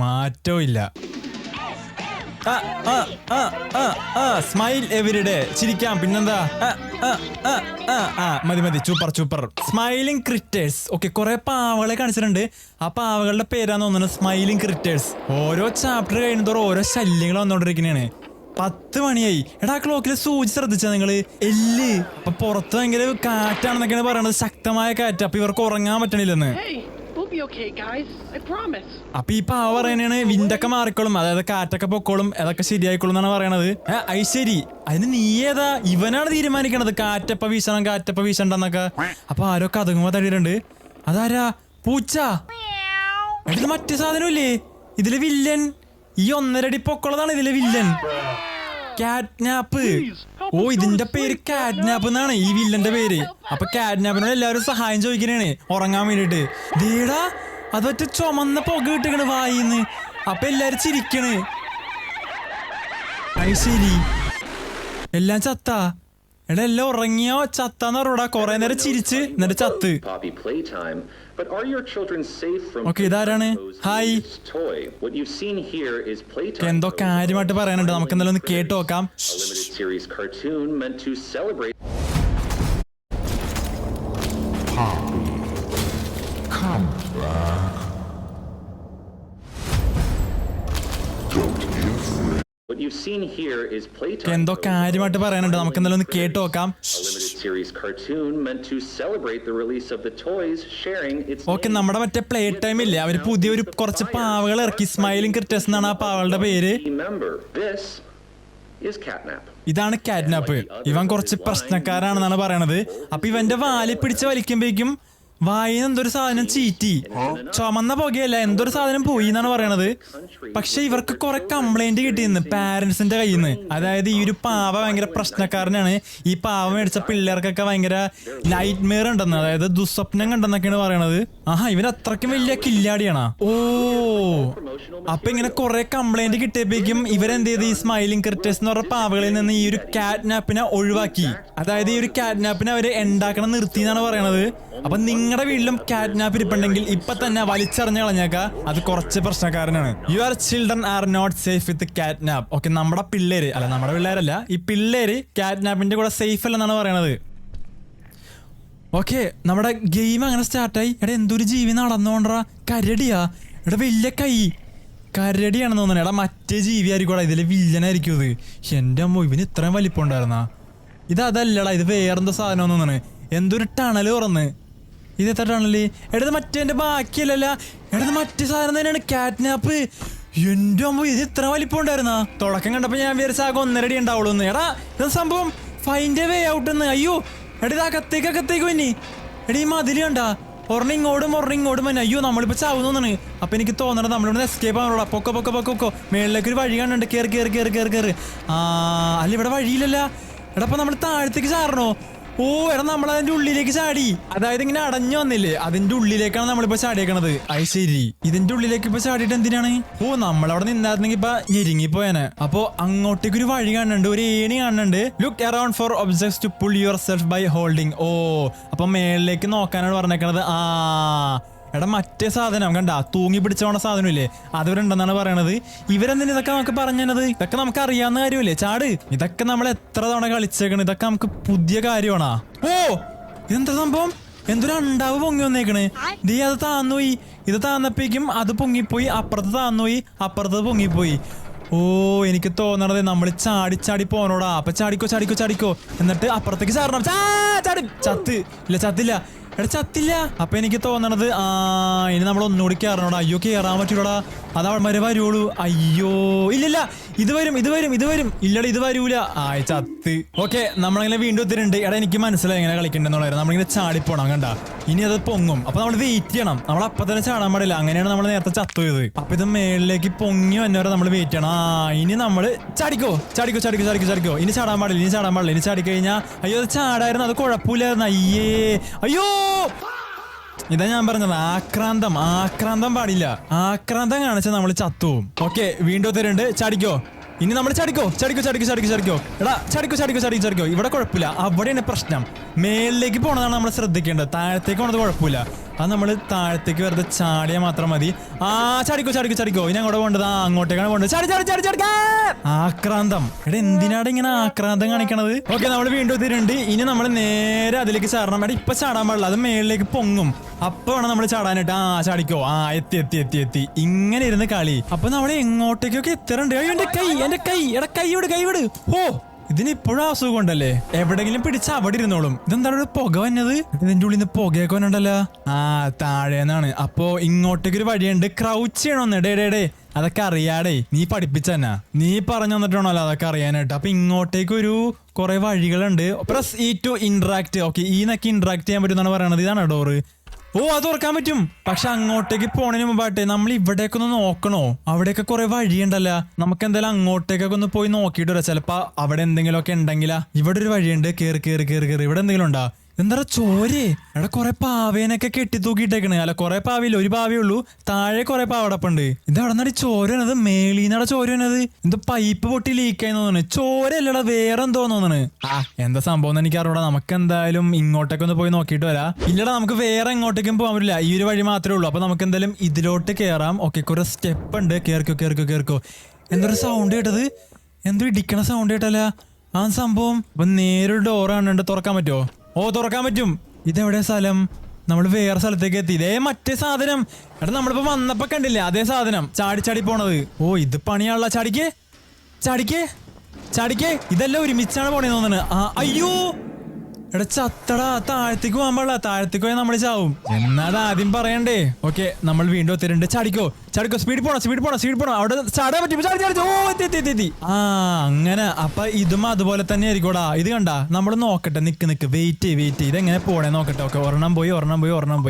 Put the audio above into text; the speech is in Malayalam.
മാറ്റവും ഇല്ല. സ്മൈൽ എവരിഡേ, ചിരിക്കാം പിന്നെന്താ. മതി സൂപ്പർ. സ്മൈലിംഗ് ക്രിറ്റേഴ്സ്. ഓക്കെ, കുറെ പാവകളെ കാണിച്ചിട്ടുണ്ട്. ആ പാവകളുടെ പേരാന്ന് തോന്നുന്നു സ്മൈലിംഗ് ക്രിറ്റേഴ്സ്. ഓരോ ചാപ്റ്റർ കഴിയുന്നതോറും ഓരോ ശല്യങ്ങൾ വന്നോണ്ടിരിക്കുന്നതാണ്. 10 മണിയായി. എടാ ക്ലോക്കിൽ സൂചി ശ്രദ്ധിച്ചാ നിങ്ങള്? എല്ല്. അപ്പൊ പുറത്ത് ഭയങ്കര കാറ്റാണെന്നൊക്കെയാണ് പറയണത്, ശക്തമായ കാറ്റ്. അപ്പൊ ഇവർക്ക് ഉറങ്ങാൻ പറ്റണില്ലെന്ന്. അപ്പൊ ഈ പാവ പറയണാണ് വിൻഡൊക്കെ മാറിക്കോളും, അതായത് കാറ്റൊക്കെ പൊക്കോളും, അതൊക്കെ ശരിയായിക്കോളും എന്നാണ് പറയണത്. ശരി, അതിന് നീ ഏതാ? ഇവനാണ് തീരുമാനിക്കണത് കാറ്റപ്പ വീശണ്ടെന്നൊക്കെ. അപ്പൊ ആരോ കഥകുമ്പോ തടിയിട്ടുണ്ട്. അതാരാ? പൂച്ച. ഇതില് മറ്റേ സാധനമില്ലേ ഇതില്? വില്ലൻ. ഈ 1.5 അടി പൊക്കമുള്ളതാണ് ഇതിലെ വില്ലൻ. കാറ്റ്നാപ്പ്. ഓ, ഇതിന്റെ പേര് കാറ്റ്നാപ്പ് എന്നാണ് ഈ വില്ലന്റെ പേര്. അപ്പൊ കാറ്റ്നാപ്പിനോട് എല്ലാവരും സഹായം ചോദിക്കണേ ഉറങ്ങാൻ വേണ്ടിട്ട്. ദേടാ, അത് ഒറ്റ ചുമന്ന പുക കിട്ടണ വായിന്ന്. അപ്പൊ എല്ലാരും ചിരിക്കണ്. ശരി, എല്ലാം ചത്താ. എടാ, എല്ലാം ഉറങ്ങിയോ ചത്താന്ന് പറഞ്ഞോടാ. കൊറേ നേരം ചിരിച്ച് എന്നിട്ട് ചത്ത്. ഓക്കെ, ഇതാരാണ്? ഹായ്. എന്തോ കാര്യമായിട്ട് പറയാനുണ്ട്, നമുക്ക് എന്തായാലും ഒന്ന് കേട്ട് നോക്കാം. എന്തോ കാര്യമായിട്ട് പറയാനുണ്ട്, നമുക്ക് എന്തായാലും ഒന്ന് കേട്ട് നോക്കാം. ഓക്കെ, നമ്മുടെ മറ്റേ പ്ലേ ടൈം ഇല്ലേ, അവര് പുതിയൊരു കുറച്ച് പാവകൾ ഇറക്കി. സ്മൈലിംഗ് ക്രിറ്റേഴ്സ് എന്നാണ് ആ പാവകളുടെ പേര്. ഇതാണ് കാറ്റ്നാപ്പ്. ഇവൻ കുറച്ച് പ്രശ്നക്കാരാണെന്നാണ് പറയണത്. അപ്പൊ ഇവന്റെ വാലി പിടിച്ച് വലിക്കുമ്പോഴേക്കും വായിന്ന് എന്തൊരു സാധനം ചീറ്റി. ചുമന്ന പുകയല്ല, എന്തൊരു സാധനം പോയി എന്നാണ് പറയണത്. പക്ഷെ ഇവർക്ക് കുറെ കംപ്ലൈന്റ് കിട്ടിയെന്ന് പാരന്റ്സിന്റെ കയ്യിൽ നിന്ന്. അതായത് ഈ ഒരു പാവ ഭയങ്കര പ്രശ്നക്കാരനാണ്. ഈ പാവ മേടിച്ച പിള്ളേർക്കൊക്കെ ഭയങ്കര നൈറ്റ് മെയർ ഉണ്ടെന്ന്, അതായത് ദുസ്വപ്നം കണ്ടെന്നൊക്കെയാണ് പറയണത്. ഇവൻ അത്രയ്ക്കും വലിയ കില്ലാടിയാണോ? ഓ, അപ്പൊ ഇങ്ങനെ കുറെ കംപ്ലൈന്റ് കിട്ടിയപ്പോഴേക്കും ഇവരെന്ത് ചെയ്ത് ഈ സ്മൈലിംഗ് ക്രിറ്റേഴ്സ് എന്ന് പറഞ്ഞ പാവകളിൽ നിന്ന് ഈ ഒരു കാറ്റ്നാപ്പിനെ ഒഴിവാക്കി. അതായത് ഈ ഒരു കാറ്റ്നാപ്പിനെ അവര് ഉണ്ടാക്കണം നിർത്തി എന്നാണ് പറയണത്. അപ്പൊ നിങ്ങളുടെ വീട്ടിലും കാറ്റ്നാപ്പ് ഇരിപ്പുണ്ടെങ്കിൽ ഇപ്പൊ തന്നെ വലിച്ചെറിഞ്ഞ് കളഞ്ഞേക്ക, അത് കുറച്ച് പ്രശ്നക്കാരനാണ്. Your children are not safe with Catnap. Okay, നമ്മുടെ പിള്ളേര് അല്ല, നമ്മുടെ പിള്ളേരല്ല, ഈ പിള്ളേര് കാറ്റ്നാപ്പിന്റെ കൂടെ സേഫ് അല്ലെന്നാണ് പറയണത്. ഓക്കെ, നമ്മുടെ ഗെയിം അങ്ങനെ സ്റ്റാർട്ടായി. എടാ, എന്തൊരു ജീവി നടന്നോണ്ടാ? കരടിയാ? എടാ, വലിയ കൈ കരടിയാണെന്ന് തോന്നുന്നു. എടാ, മറ്റേ ജീവി ആയിരിക്കും, ഇതിലെ വില്ലനായിരിക്കും ഇത്. എന്റെ അമ്മ, ഇവന് ഇത്രയും വലിപ്പം ഉണ്ടായിരുന്നാ? ഇതല്ലടാ, ഇത് വേറെന്തോ സാധനം തോന്നുന്നു. എന്തൊരു ടണല് തുറന്ന്. ഇത് എത്ര ടണല്? എടത് മറ്റേ ബാക്കിയല്ലല്ല, എടത് മറ്റേ സാധനം തന്നെയാണ് കാറ്റ്നാപ്പ്. എന്റെ അമ്മ, ഇത് ഇത്ര വലിപ്പം ഉണ്ടായിരുന്നാ? തുടക്കം കണ്ടപ്പോ ഞാൻ വിചാരിച്ച ആകെ 1.5 അടി ഉണ്ടാവുള്ളൂ എന്ന്. എടാ, ഇത് സംഭവം ഫൈൻഡ് എ വേ ഔട്ട് എന്ന്. അയ്യോ, എടാ, അകത്തേക്ക് പിന്നെ. എടീ, മതില് കണ്ടാ? ഒരെണ്ണം ഇങ്ങോട്ടും തന്നെ. അയ്യോ, നമ്മളിപ്പോ ചാവുന്നോന്നാണ്. അപ്പൊ എനിക്ക് തോന്നണത് നമ്മളിവിടെ എസ്കേപ്പ് ആണോടാ. പൊക്കോ മേളിലേക്ക് ഒരു വഴി കാണുന്നുണ്ട്. കേറി. അല്ല, ഇവിടെ വഴിയില്ലല്ല. എടാ, അപ്പൊ നമ്മൾ താഴത്തേക്ക് ചാടണോ? ഓ, എടാ, നമ്മൾ അതിന്റെ ഉള്ളിലേക്ക് ചാടി. അതായത് ഇങ്ങനെ അടഞ്ഞു വന്നില്ലേ, അതിന്റെ ഉള്ളിലേക്കാണ് നമ്മളിപ്പോ ചാടിയേക്കണത്. ശരി, ഇതിന്റെ ഉള്ളിലേക്ക് ഇപ്പൊ ചാടിയിട്ട് എന്തിനാണ്? ഓ, നമ്മളവിടെ നിന്നായിരുന്നെങ്കിൽ ഇപ്പൊ ഞെരുങ്ങിപ്പോയാന്. അപ്പൊ അങ്ങോട്ടേക്ക് ഒരു വഴി കാണുന്നുണ്ട്, ഒരു ഏണി കാണുന്നുണ്ട്. Look around for objects to pull yourself by holding. ഓ, അപ്പൊ മേളിലേക്ക് നോക്കാനാണ് പറഞ്ഞേക്കണത്. എടാ, മറ്റേ സാധനം കണ്ടാ, തൂങ്ങി പിടിച്ചോണ സാധനം ഇല്ലേ, അതിവരുണ്ടെന്നാണ് പറയണത്. ഇവരെന്തിനാ ഇതൊക്കെ നമുക്ക് പറഞ്ഞത്? ഇതൊക്കെ നമുക്ക് അറിയാവുന്ന കാര്യമല്ലേ? ചാട്. ഇതൊക്കെ നമ്മൾ എത്ര തവണ കളിച്ചേക്കണ്, ഇതൊക്കെ നമുക്ക് പുതിയ കാര്യമാണോ? ഓ, ഇതെന്താ സംഭവം? എന്തൊരു അണ്ടാവ് പൊങ്ങി വന്നേക്കണ്. ദീ, അത് താന്നുപോയി. ഇത് താന്നപ്പോഴേക്കും അത് പൊങ്ങിപ്പോയി, അപ്പുറത്ത് താന്നുപോയി, അപ്പുറത്ത് പൊങ്ങിപ്പോയി. ഓ, എനിക്ക് തോന്നണത് നമ്മൾ ചാടി പോണോടാ. അപ്പൊ ചാടിക്കോ. എന്നിട്ട് അപ്പുറത്തേക്ക് ചാടണം. ചത്തില്ല. എടാ, ചത്തില്ല. അപ്പൊ എനിക്ക് തോന്നണത് ഇനി നമ്മൾ ഒന്നുകൂടി കയറണോടാ. അയ്യോ, കയറാൻ പറ്റൂടാ, അത് അവന്മാരെ വരുള്ളൂ. അയ്യോ, ഇല്ലില്ല, ഇത് വരും. ഇല്ലടാ, ഇത് വരൂല. ചത്ത്. ഓക്കെ, നമ്മളിങ്ങനെ വീണ്ടും എത്തിയിട്ടുണ്ട്. എടാ, എനിക്ക് മനസ്സിലായി എങ്ങനെ കളിക്കണ്ടെന്നുള്ളത്. നമ്മളിങ്ങനെ ചാടിപ്പോണം കണ്ടാ. ഇനി അത് പൊങ്ങും. അപ്പൊ നമ്മൾ വെയിറ്റ് ചെയ്യണം. നമ്മൾ അപ്പൊ തന്നെ ചാടാൻ പാടില്ല. അങ്ങനെയാണ് നമ്മൾ നേരത്തെ ചത്തുപോയത്. അപ്പൊ ഇത് മേളിലേക്ക് പൊങ്ങി വന്നവരെ നമ്മൾ വെയിറ്റ് ചെയ്യണം. ഇനി നമ്മള് ചാടിക്കോ. ഇനി ചാടാൻ പാടില്ല. ഇനി ചാടിക്കഴിഞ്ഞാ അയ്യോ, അത് ചാടായിരുന്നു, അത് കുഴപ്പമില്ലായിരുന്നു. അയ്യോ, ഇതാ ഞാൻ പറഞ്ഞത്, ആക്രാന്തം പാടില്ല. ആക്രാന്തം കാണിച്ചാൽ നമ്മൾ ചത്തുവും. ഓക്കെ, വീണ്ടും തരുന്നുണ്ട്. ചാടിക്കോ. ഇനി നമ്മൾ ചടിക്കോ എടാ ചടിക്കോ ഇവിടെ കുഴപ്പമില്ല. അവിടെയാണ് പ്രശ്നം. മേളിലേക്ക് പോണതാണ് നമ്മൾ ശ്രദ്ധിക്കേണ്ടത്. താഴത്തേക്ക് പോണത് കുഴപ്പമില്ല. അത് നമ്മൾ താഴത്തേക്ക് വെറുതെ ചാടിയാൽ മാത്രം മതി. ചടിക്കോ ഇനി അങ്ങോട്ട് പോകേണ്ടത് അങ്ങോട്ടേക്കാണ് പോകേണ്ടത്. ആക്രാന്തം. എടാ എന്തിനാണ് ഇങ്ങനെ ആക്രാന്തം കാണിക്കണത്? ഓക്കെ, നമ്മൾ വീണ്ടും എത്തിയിട്ടുണ്ട്. ഇനി നമ്മൾ നേരെ അതിലേക്ക് ചാടണം. എടാ ഇപ്പൊ ചാടാൻ പാടില്ല, അത് മേളിലേക്ക് പൊങ്ങും. അപ്പൊ വേണം നമ്മൾ ചാടാനായിട്ട്. ചാടിക്കോ. എത്തി. ഇങ്ങനെ ഇരുന്ന് കളി. അപ്പൊ നമ്മൾ എങ്ങോട്ടേക്കൊക്കെ എത്തറുണ്ട്. എന്റെ കൈ വിട്. ഓ, ഇതിന് ഇപ്പോഴും അസുഖം ഉണ്ടല്ലേ? എവിടെങ്കിലും പിടിച്ച അവിടെ ഇരുന്നോളും. ഇതെന്താണ് ഒരു പുക വന്നത്? ഇതിന്റെ ഉള്ളിൽ നിന്ന് പുകയൊക്കെ വന്നിട്ടല്ലോ. താഴേന്നാണ്. അപ്പൊ ഇങ്ങോട്ടേക്ക് ഒരു വഴിയുണ്ട്. ക്രൗച്ച് ചെയ്യണമെന്ന്. ഡേ അതൊക്കെ അറിയാടേ, നീ പഠിപ്പിച്ചെന്നാ. നീ പറഞ്ഞു തന്നിട്ടാണല്ലോ അതൊക്കെ അറിയാനായിട്ട്. അപ്പൊ ഇങ്ങോട്ടേക്ക് ഒരു കുറെ വഴികളുണ്ട്. Press E to interact. Okay, ഈന്നൊക്കെ ഇന്ററാക്ട് ചെയ്യാൻ പറ്റും എന്നാണ് പറയണത്. ഇതാണ് ഡോറ്. ഓ, അത് തുറക്കാൻ പറ്റും. പക്ഷെ അങ്ങോട്ടേക്ക് പോണതിന് മുമ്പായിട്ട് നമ്മൾ ഇവിടേക്ക് ഒന്ന് നോക്കണോ? അവിടെയൊക്കെ കുറെ വഴിയുണ്ടല്ലോ. നമുക്ക് എന്തായാലും അങ്ങോട്ടേക്കൊക്കെ ഒന്ന് പോയി നോക്കിയിട്ട് വരാം. ചിലപ്പോ അവിടെ എന്തെങ്കിലുമൊക്കെ ഉണ്ടെങ്കിലാ. ഇവിടെ ഒരു വഴിയുണ്ട്. കേറി. ഇവിടെ എന്തെങ്കിലും ഉണ്ടോ? എന്താ ചോരേ? എടാ കുറെ പാവേനൊക്കെ കെട്ടി തൂക്കിയിട്ടേക്കണ്. അല്ല, കുറെ പാവയില്ല, ഒരു പാവേ ഉള്ളൂ. താഴെ കുറെ പാവടപ്പുണ്ട്. ഇത് അവിടെ നിന്നാണ് ചോര വന്നത്. മേളീന്നാടെ ചോര വന്നത്. എന്തോ പൈപ്പ് പൊട്ടി ലീക്കായി തോന്നുന്നു. ചോര അല്ലടാ, വേറെ എന്തോ തോന്നുന്നു. എന്താ സംഭവം എന്ന് എനിക്ക് അറിയൂടാ. നമുക്ക് എന്തായാലും ഇങ്ങോട്ടേക്ക് ഒന്ന് പോയി നോക്കിയിട്ട് വരാം. ഇല്ലടാ, നമുക്ക് വേറെ എങ്ങോട്ടേക്കും പോകാൻ പറ്റില്ല. ഈ ഒരു വഴി മാത്രമേ ഉള്ളൂ. അപ്പൊ നമുക്ക് എന്തായാലും ഇതിലോട്ട് കയറാം. ഓക്കെ, കുറെ സ്റ്റെപ്പ് ഉണ്ട്. കേറിക്കോ. എന്തൊരു സൗണ്ട് കേട്ടത്? എന്തോ ഇടിക്കണ സൗണ്ട് കേട്ടല്ല. സംഭവം. അപ്പൊ നേരൊരു ഡോറാണ്. തുറക്കാൻ പറ്റുമോ? ഓ, തുറക്കാൻ പറ്റും. ഇതെവിടെ സ്ഥലം? നമ്മൾ വേറെ സ്ഥലത്തേക്ക് എത്തി. ഇതേ മറ്റേ സാധനം. എടാ നമ്മളിപ്പോ വന്നപ്പോ കണ്ടില്ലേ അതേ സാധനം ചാടി പോണത്. ഓ, ഇത് പണിയാണല്ലോ. ചാടിക്കേ. ഇതെല്ലാം ഒരുമിച്ചാണ് പോണേന്ന് തോന്നുന്നു. അയ്യോ, എടാ ചത്തടാ. താഴത്തേക്ക് പോകാൻ പാടില്ല. താഴത്തേക്ക് പോയാൽ നമ്മൾ ചാവും. എന്നാടാ ആദ്യം പറയണ്ടേ? ഓക്കെ, നമ്മൾ വീണ്ടും എത്തിയിട്ടുണ്ട്. ചാടിക്കോ. സ്പീഡ് പോണം. അവിടെ ചാടാൻ പറ്റും. ഓ, എത്തി. അങ്ങനെ. അപ്പൊ ഇതും അതുപോലെ തന്നെ ആയിരിക്കോടാ. ഇത് കണ്ട, നമ്മൾ നോക്കട്ടെ. നിക്ക് വെയിറ്റ്. ഇതെങ്ങനെ പോണേ നോക്കട്ടെ. ഓക്കെ, ഒരെണ്ണം പോയി.